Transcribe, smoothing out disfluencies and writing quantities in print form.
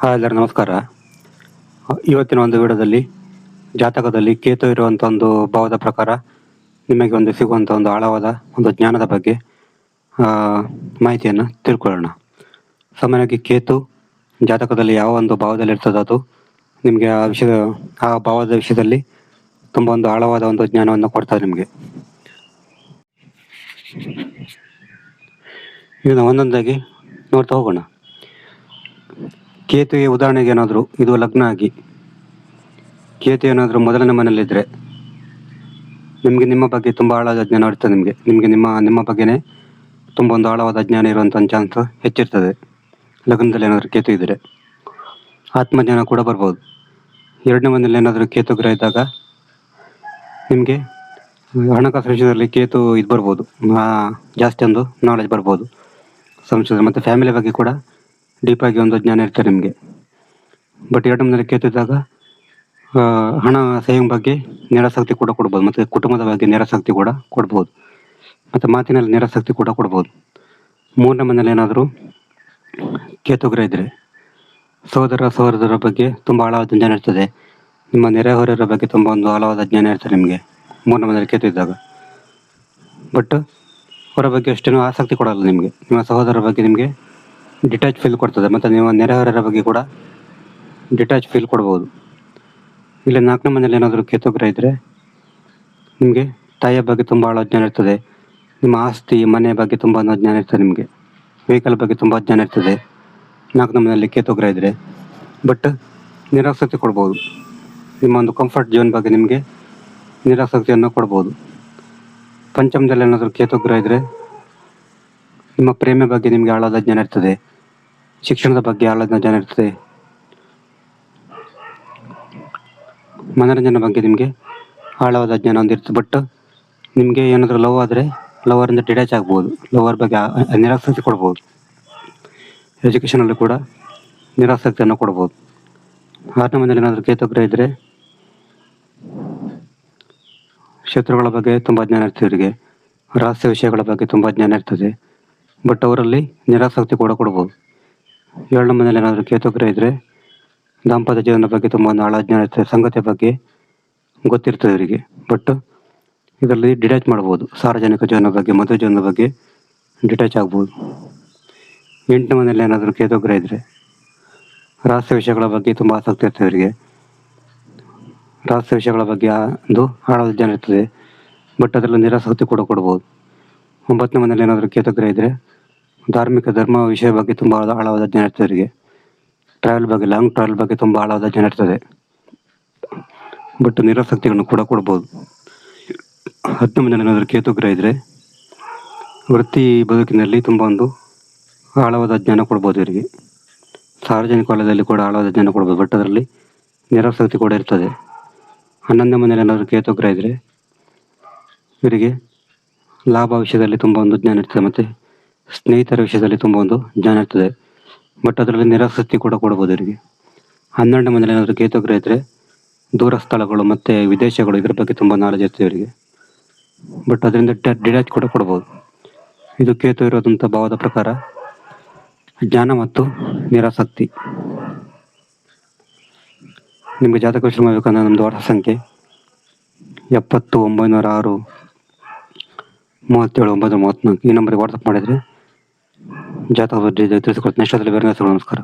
Hi ಎಲ್ಲರೂ ನಮಸ್ಕಾರ. ಇವತ್ತಿನ ಒಂದು ವಿಡಿಯೋದಲ್ಲಿ ಜಾತಕದಲ್ಲಿ ಕೇತು ಇರುವಂಥ ಒಂದು ಭಾವದ ಪ್ರಕಾರ ನಿಮಗೆ ಒಂದು ಸಿಗುವಂಥ ಒಂದು ಆಳವಾದ ಒಂದು ಜ್ಞಾನದ ಬಗ್ಗೆ ಮಾಹಿತಿಯನ್ನು ತಿಳ್ಕೊಳ್ಳೋಣ. ಸಾಮಾನ್ಯವಾಗಿ ಕೇತು ಜಾತಕದಲ್ಲಿ ಯಾವ ಒಂದು ಭಾವದಲ್ಲಿ ಇರ್ತದೆ ಅದು ನಿಮಗೆ ಆ ಭಾವದ ವಿಷಯದಲ್ಲಿ ತುಂಬ ಒಂದು ಆಳವಾದ ಒಂದು ಜ್ಞಾನವನ್ನು ಕೊಡ್ತಾರೆ ನಿಮಗೆ. ಇದನ್ನು ಒಂದೊಂದಾಗಿ ನೋಡ್ತಾ ಹೋಗೋಣ. ಕೇತುವಿಗೆ ಉದಾಹರಣೆಗೆ ಏನಾದರೂ ಇದು ಲಗ್ನ ಆಗಿ ಕೇತು ಏನಾದರೂ ಮೊದಲನೇ ಮನೆಯಲ್ಲಿದ್ದರೆ ನಿಮಗೆ ನಿಮ್ಮ ಬಗ್ಗೆ ತುಂಬ ಆಳವಾದ ಜ್ಞಾನ ಇರ್ತದೆ. ನಿಮಗೆ ನಿಮ್ಮ ಬಗ್ಗೆನೇ ತುಂಬ ಒಂದು ಆಳವಾದ ಜ್ಞಾನ ಇರುವಂಥ ಚಾನ್ಸ್ ಹೆಚ್ಚಿರ್ತದೆ. ಲಗ್ನದಲ್ಲಿ ಏನಾದರೂ ಕೇತು ಇದ್ದರೆ ಆತ್ಮಜ್ಞಾನ ಕೂಡ ಬರ್ಬೋದು. ಎರಡನೇ ಮನೆಯಲ್ಲಿ ಏನಾದರೂ ಕೇತು ಗ್ರಹ ಇದ್ದಾಗ ನಿಮಗೆ ಹಣಕಾಸು ವಿಷಯದಲ್ಲಿ ಕೇತು ಇದು ಬರ್ಬೋದು, ಜಾಸ್ತಿ ಒಂದು ನಾಲೆಜ್ ಬರ್ಬೋದು ಸಂಶೋಧನೆ, ಮತ್ತು ಫ್ಯಾಮಿಲಿ ಬಗ್ಗೆ ಕೂಡ ಡೀಪಾಗಿ ಒಂದು ಜ್ಞಾನ ಇರ್ತದೆ ನಿಮಗೆ. ಬಟ್ ಎರಡು ಮನೆಯಲ್ಲಿ ಕೇತು ಇದ್ದಾಗ ಹಣ ಸೇವಿಂಗ್ ಬಗ್ಗೆ ನಿರಾಸಕ್ತಿ ಕೂಡ ಕೊಡ್ಬೋದು, ಮತ್ತು ಕುಟುಂಬದ ಬಗ್ಗೆ ನಿರಾಸಕ್ತಿ ಕೂಡ ಕೊಡ್ಬೋದು, ಮತ್ತು ಮಾತಿನಲ್ಲಿ ನಿರಾಸಕ್ತಿ ಕೂಡ ಕೊಡ್ಬೋದು. ಮೂರನೇ ಮನೆಯಲ್ಲಿ ಏನಾದರೂ ಕೇತು ಗ್ರಹ ಇದ್ದರೆ ಸಹೋದರರ ಬಗ್ಗೆ ತುಂಬ ಆಳವಾದ ಜ್ಞಾನ ಇರ್ತದೆ. ನಿಮ್ಮ ನೆರೆಹೊರೆಯವರ ಬಗ್ಗೆ ತುಂಬ ಒಂದು ಆಳವಾದ ಜ್ಞಾನ ಇರ್ತದೆ ನಿಮಗೆ ಮೂರನೇ ಮನೆಯಲ್ಲಿ ಕೇತು ಇದ್ದಾಗ. ಬಟ್ ಅವರ ಬಗ್ಗೆ ಅಷ್ಟೇನೂ ಆಸಕ್ತಿ ಕೊಡಲ್ಲ ನಿಮಗೆ. ನಿಮ್ಮ ಸಹೋದರರ ಬಗ್ಗೆ ನಿಮಗೆ ಡಿಟ್ಯಾಚ್ ಫೀಲ್ ಕೊಡ್ತದೆ, ಮತ್ತು ನಿಮ್ಮ ನೆರೆಹೊರೆಯವರ ಬಗ್ಗೆ ಕೂಡ ಡಿಟ್ಯಾಚ್ ಫೀಲ್ ಕೊಡ್ಬೋದು. ಇಲ್ಲಿ ನಾಲ್ಕನೇ ಮನೆಯಲ್ಲಿ ಏನಾದರೂ ಕೇತು ಗ್ರಹ ಇದ್ದರೆ ನಿಮಗೆ ತಾಯಿಯ ಬಗ್ಗೆ ತುಂಬ ಆಳ ಜ್ಞಾನ ಇರ್ತದೆ. ನಿಮ್ಮ ಆಸ್ತಿ ಮನೆ ಬಗ್ಗೆ ತುಂಬ ಜ್ಞಾನ ಇರ್ತದೆ. ನಿಮಗೆ ವೆಹಿಕಲ್ ಬಗ್ಗೆ ತುಂಬ ಜ್ಞಾನ ಇರ್ತದೆ ನಾಲ್ಕನೇ ಮನೆಯಲ್ಲಿ ಕೇತು ಗ್ರಹ ಇದ್ದರೆ. ಬಟ್ ನಿರಾಸಕ್ತಿ ಕೊಡ್ಬೋದು. ನಿಮ್ಮ ಒಂದು ಕಂಫರ್ಟ್ ಝೋನ್ ಬಗ್ಗೆ ನಿಮಗೆ ನಿರಾಸಕ್ತಿಯನ್ನು ಕೊಡ್ಬೋದು. ಪಂಚಮದಲ್ಲಿ ಏನಾದರೂ ಕೇತು ಗ್ರಹ ಇದ್ದರೆ ನಿಮ್ಮ ಪ್ರೇಮ ಬಗ್ಗೆ ನಿಮಗೆ ಆಳವಾದ ಜ್ಞಾನ ಇರ್ತದೆ. ಶಿಕ್ಷಣದ ಬಗ್ಗೆ ಆಳವಾದ ಜ್ಞಾನ ಇರ್ತದೆ. ಮನೋರಂಜನೆ ಬಗ್ಗೆ ನಿಮಗೆ ಆಳವಾದ ಜ್ಞಾನ ಹೊಂದಿರ್ತದೆ. ಬಟ್ ನಿಮಗೆ ಏನಾದರೂ ಲವ್ ಆದರೆ ಲವರಿಂದ ಡಿಟ್ಯಾಚ್ ಆಗ್ಬೋದು. ಲವರ್ ಬಗ್ಗೆ ನಿರಾಸಕ್ತಿ ಕೊಡ್ಬೋದು. ಎಜುಕೇಷನಲ್ಲಿ ಕೂಡ ನಿರಾಸಕ್ತಿಯನ್ನು ಕೊಡ್ಬೋದು. ಆರನೇ ಮನೆಯಲ್ಲಿ ಏನಾದರೂ ಕೇತು ಗ್ರಹ ಇದ್ದರೆ ಶತ್ರುಗಳ ಬಗ್ಗೆ ತುಂಬ ಜ್ಞಾನ ಇರ್ತದೆ. ಇವರಿಗೆ ರಹಸ್ಯ ವಿಷಯಗಳ ಬಗ್ಗೆ ತುಂಬ ಜ್ಞಾನ ಇರ್ತದೆ. ಬಟ್ ಅವರಲ್ಲಿ ನಿರಾಸಕ್ತಿ ಕೂಡ ಕೊಡ್ಬೋದು. ಏಳನೇ ಮನೆಯಲ್ಲಿ ಏನಾದರೂ ಕೇತು ಗ್ರಹ ಇದ್ದರೆ ದಾಂಪತ್ಯ ಜೀವನದ ಬಗ್ಗೆ ತುಂಬ ಒಂದು ಆಳ ಜ್ಞಾನ ಇರ್ತದೆ. ಸಂಗತಿಯ ಬಗ್ಗೆ ಗೊತ್ತಿರ್ತದೆ ಇವರಿಗೆ. ಬಟ್ ಇದರಲ್ಲಿ ಡಿಟ್ಯಾಚ್ ಮಾಡ್ಬೋದು. ಸಾರ್ವಜನಿಕ ಜೀವನದ ಬಗ್ಗೆ, ಮದುವೆ ಜೀವನದ ಬಗ್ಗೆ ಡಿಟ್ಯಾಚ್ ಆಗ್ಬೋದು. ಎಂಟನೇ ಮನೆಯಲ್ಲಿ ಏನಾದರೂ ಕೇತು ಗ್ರಹ ಇದ್ದರೆ ರಹಸ್ಯ ವಿಷಯಗಳ ಬಗ್ಗೆ ತುಂಬ ಆಸಕ್ತಿ ಇರ್ತದೆ ಇವರಿಗೆ. ರಹಸ್ಯ ವಿಷಯಗಳ ಬಗ್ಗೆ ಒಂದು ಆಳವಾದ ಜ್ಞಾನ ಇರ್ತದೆ. ಬಟ್ ಅದರಲ್ಲಿ ನಿರಾಸಕ್ತಿ ಕೂಡ ಕೊಡ್ಬೋದು. ಒಂಬತ್ತನೇ ಮನೆಯಲ್ಲಿ ಏನಾದರೂ ಕೇತು ಗ್ರಹ ಇದ್ದರೆ ಧರ್ಮ ವಿಷಯ ಬಗ್ಗೆ ತುಂಬ ಆಳವಾದ ಜ್ಞಾನ ಇರ್ತದೆ ಇವರಿಗೆ. ಟ್ರಾವೆಲ್ ಬಗ್ಗೆ, ಲಾಂಗ್ ಟ್ರಾವೆಲ್ ಬಗ್ಗೆ ತುಂಬ ಆಳವಾದ ಜ್ಞಾನ ಇರ್ತದೆ. ಬಟ್ ನಿರಾಸಕ್ತಿಗಳನ್ನು ಕೂಡ ಕೊಡ್ಬೋದು. ಹತ್ತನೇ ಮನೆಯಲ್ಲಿ ಏನಾದರೂ ಕೇತು ಗ್ರಹ ಇದ್ದರೆ ವೃತ್ತಿ ಬದುಕಿನಲ್ಲಿ ತುಂಬ ಒಂದು ಆಳವಾದ ಜ್ಞಾನ ಕೊಡ್ಬೋದು ಇವರಿಗೆ. ಸಾರ್ವಜನಿಕ ವಲಯದಲ್ಲಿ ಕೂಡ ಆಳವಾದ ಜ್ಞಾನ ಕೊಡ್ಬೋದು. ಬಟ್ ಅದರಲ್ಲಿ ನಿರಾಸಕ್ತಿ ಕೂಡ ಇರ್ತದೆ. 11ನೇ ಮನೆಯಲ್ಲಿ ಏನಾದರೂ ಕೇತು ಗ್ರಹ ಇದ್ದರೆ ಇವರಿಗೆ ಲಾಭ ವಿಷಯದಲ್ಲಿ ತುಂಬ ಒಂದು ಜ್ಞಾನ ಇರ್ತದೆ, ಮತ್ತು ಸ್ನೇಹಿತರ ವಿಷಯದಲ್ಲಿ ತುಂಬ ಒಂದು ಜ್ಞಾನ ಇರ್ತದೆ. ಬಟ್ ಅದರಲ್ಲಿ ನಿರಾಸಕ್ತಿ ಕೂಡ ಕೊಡ್ಬೋದು ಇವರಿಗೆ. 12ನೇ ಮನೆಯಲ್ಲಿ ಏನಾದರೂ ಕೇತು ಗ್ರಹ ಇದ್ದರೆ ದೂರ ಸ್ಥಳಗಳು ಮತ್ತು ವಿದೇಶಗಳು ಇದರ ಬಗ್ಗೆ ತುಂಬ ನಾಲೆಜ್ ಇರ್ತದೆ ಇವರಿಗೆ. ಬಟ್ ಅದರಿಂದ ಡಿಟ್ಯಾಚ್ ಕೂಡ ಕೊಡ್ಬೋದು. ಇದು ಕೇತು ಇರೋದಂಥ ಭಾವದ ಪ್ರಕಾರ ಜ್ಞಾನ ಮತ್ತು ನಿರಾಸಕ್ತಿ. ನಿಮಗೆ ಜಾತಕ ವಿಷಯ ಮಾಡಬೇಕಂದ್ರೆ ನಮ್ಮದು ವಾಟ್ಸಪ್ ಸಂಖ್ಯೆ 70906 37 934. ಈ ನಂಬರಿಗೆ ವಾಟ್ಸಪ್ ಮಾಡಿದರೆ ಜಾತಕ ಬಗ್ಗೆ ತಿಳಿಸಿಕೊಡ್ತೀನಿ. ನೆಕ್ಸ್ಟ್ ಅದರಲ್ಲಿ ಬೇರೆ. ನಮಸ್ಕಾರ.